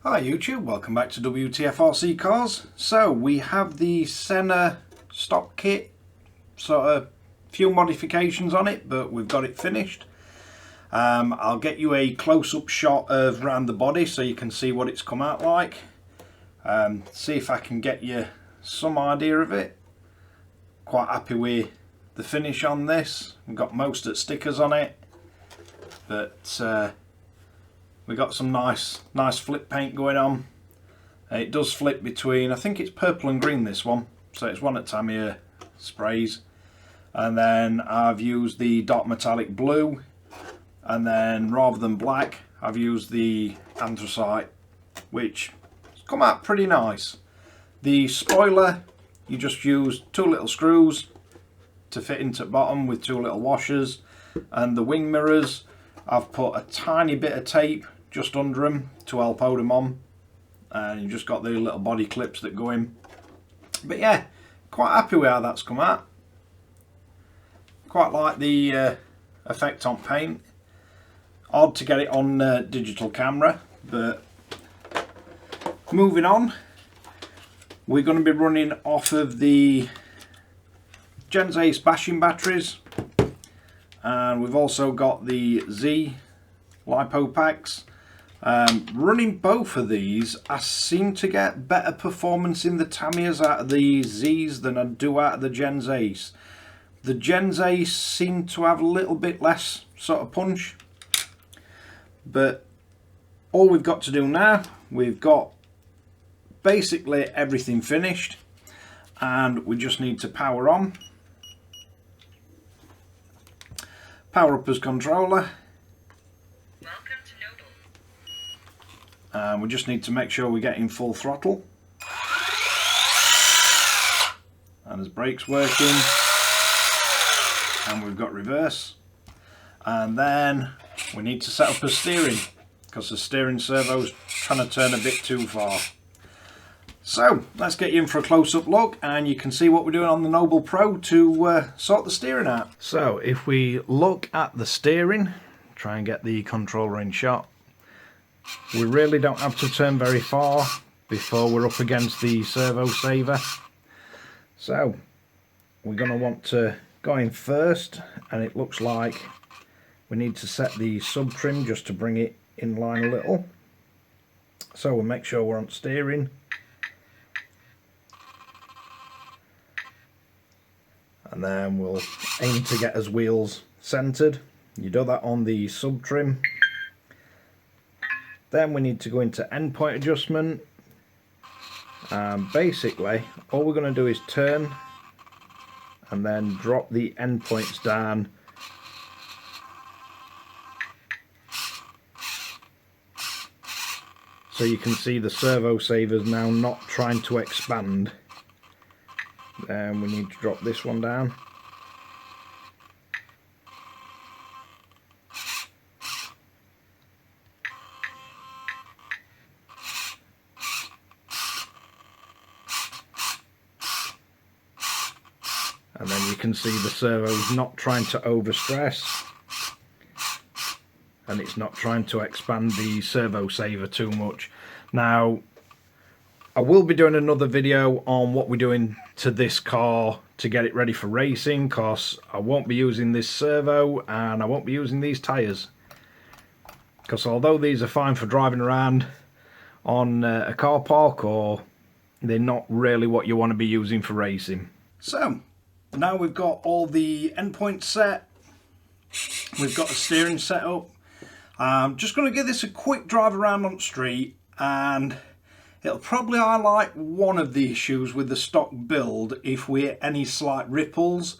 Hi YouTube, welcome back to Wtf Rc Cars. So we have the Senna stock kit, sort of few modifications on it, but we've got it finished. I'll get you a close-up shot of round the body so you can see what it's come out like. See if I can get you some idea of it. Quite happy with the finish on this. We've got most of the stickers on it, but we got some nice flip paint going on. It does flip between, I think it's purple and green, this one, so it's one at Tamiya sprays, and then I've used the dark metallic blue, and then rather than black I've used the anthracite, which has come out pretty nice. The spoiler, you just use two little screws to fit into the bottom with two little washers, and the wing mirrors I've put a tiny bit of tape just under them to help hold them on, and you just got the little body clips that go in. But yeah, quite happy with how that's come out. Quite like the effect on paint. Odd to get it on digital camera, but moving on, we're going to be running off of the Gens Ace bashing batteries, and we've also got the Z lipo packs. Running both of these, I seem to get better performance in the Tamiyas out of the Zs than I do out of the Gens Ace. The Gens Ace seem to have a little bit less sort of punch, but all we've got to do now, we've got basically everything finished, and we just need to power on. Power up as controller. We just need to make sure we get in full throttle, and there's brakes working, and we've got reverse, and then we need to set up a steering because the steering servo's trying to turn a bit too far. So let's get you in for a close-up look, and you can see what we're doing on the Noble Pro to sort the steering out. So if we look at the steering, try and get the controller in shot. We really don't have to turn very far before we're up against the servo saver. So we're going to want to go in first, and it looks like we need to set the sub trim just to bring it in line a little. So we'll make sure we're on steering. And then we'll aim to get his wheels centered. You do that on the sub trim. Then we need to go into endpoint adjustment. Basically, all we're going to do is turn and then drop the endpoints down. So you can see the servo saver's now not trying to expand. Then we need to drop this one down. And then you can see the servo's not trying to overstress, and it's not trying to expand the servo saver too much. Now, I will be doing another video on what we're doing to this car to get it ready for racing, because I won't be using this servo and I won't be using these tyres. Because although these are fine for driving around on a car park, or they're not really what you want to be using for racing. So now we've got all the endpoints set, we've got the steering set up. I'm just going to give this a quick drive around on the street, and it'll probably highlight one of the issues with the stock build if we hit any slight ripples,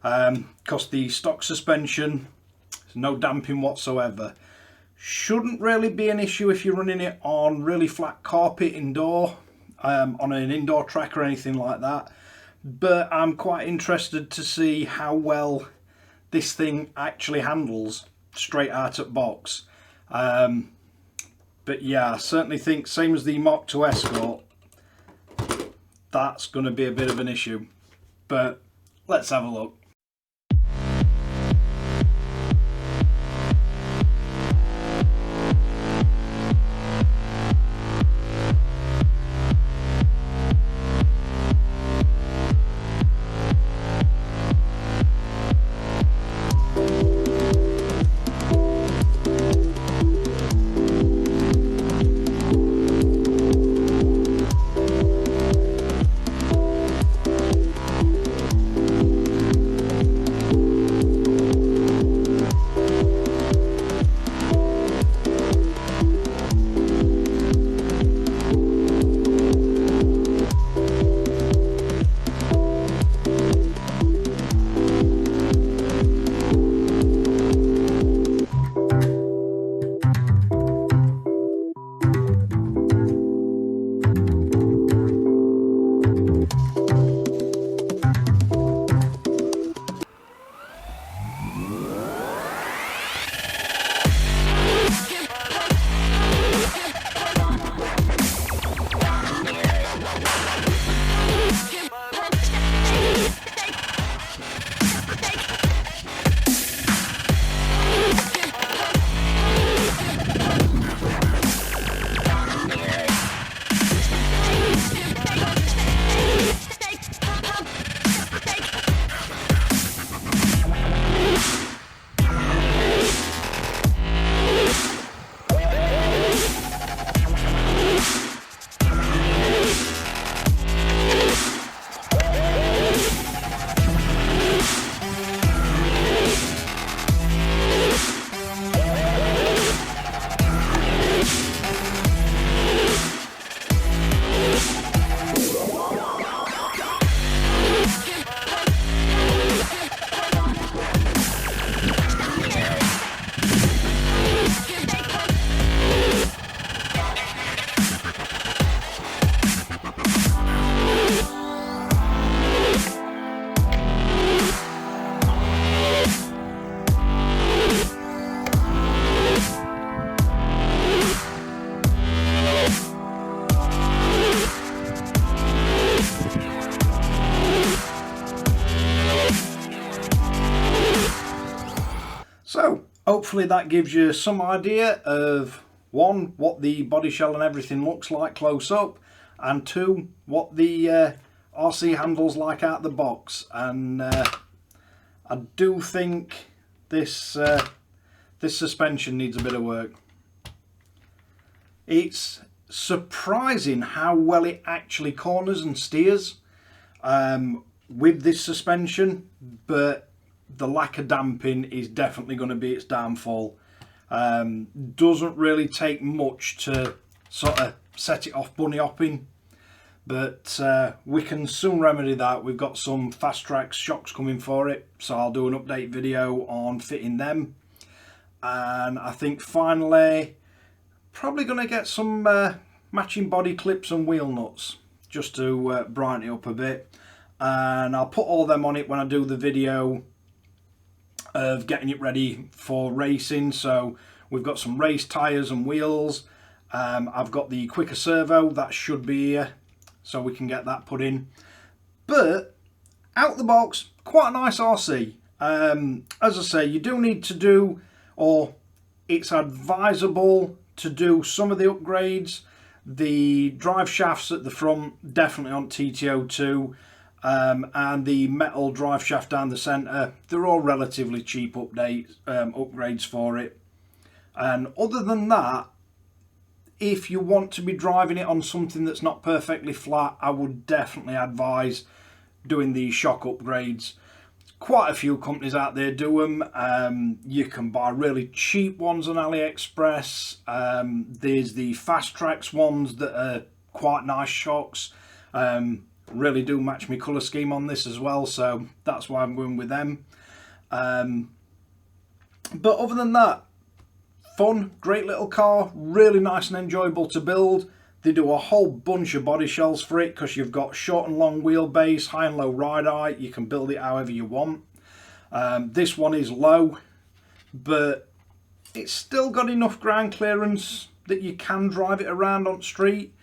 because the stock suspension, there's no damping whatsoever. Shouldn't really be an issue if you're running it on really flat carpet indoor, on an indoor track or anything like that. But I'm quite interested to see how well this thing actually handles straight out of box. But yeah, I certainly think, same as the Mark II Escort, that's going to be a bit of an issue. But let's have a look. hopefully that gives you some idea of, one, what the body shell and everything looks like close up, and two, what the RC handles like out the box. And I do think this this suspension needs a bit of work. It's surprising how well it actually corners and steers with this suspension, but the lack of damping is definitely going to be its downfall. Doesn't really take much to sort of set it off bunny hopping, but we can soon remedy that. We've got some fast track shocks coming for it, so I'll do an update video on fitting them. And I think finally probably going to get some matching body clips and wheel nuts just to brighten it up a bit, and I'll put all them on it when I do the video of getting it ready for racing. So we've got some race tyres and wheels. I've got the quicker servo that should be here, so we can get that put in. But out the box, quite a nice RC. As I say, you do need to do, or it's advisable to do some of the upgrades. The drive shafts at the front, definitely on TT-02, and the metal drive shaft down the centre, they're all relatively cheap upgrades for it. And other than that, if you want to be driving it on something that's not perfectly flat, I would definitely advise doing these shock upgrades. Quite a few companies out there do them. You can buy really cheap ones on AliExpress. There's the Fast Tracks ones that are quite nice shocks. Really do match my colour scheme on this as well, so that's why I'm going with them. But other than that, fun, great little car, really nice and enjoyable to build. They do a whole bunch of body shells for it because you've got short and long wheelbase, high and low ride height. You can build it however you want. This one is low, but it's still got enough ground clearance that you can drive it around on street,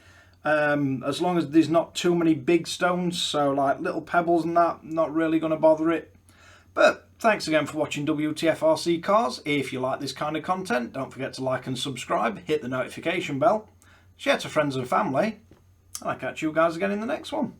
as long as there's not too many big stones. So like little pebbles and that, not really going to bother it. But thanks again for watching WTF Rc Cars. If you like this kind of content, don't forget to like and subscribe, hit the notification bell, share to friends and family, and I'll catch you guys again in the next one.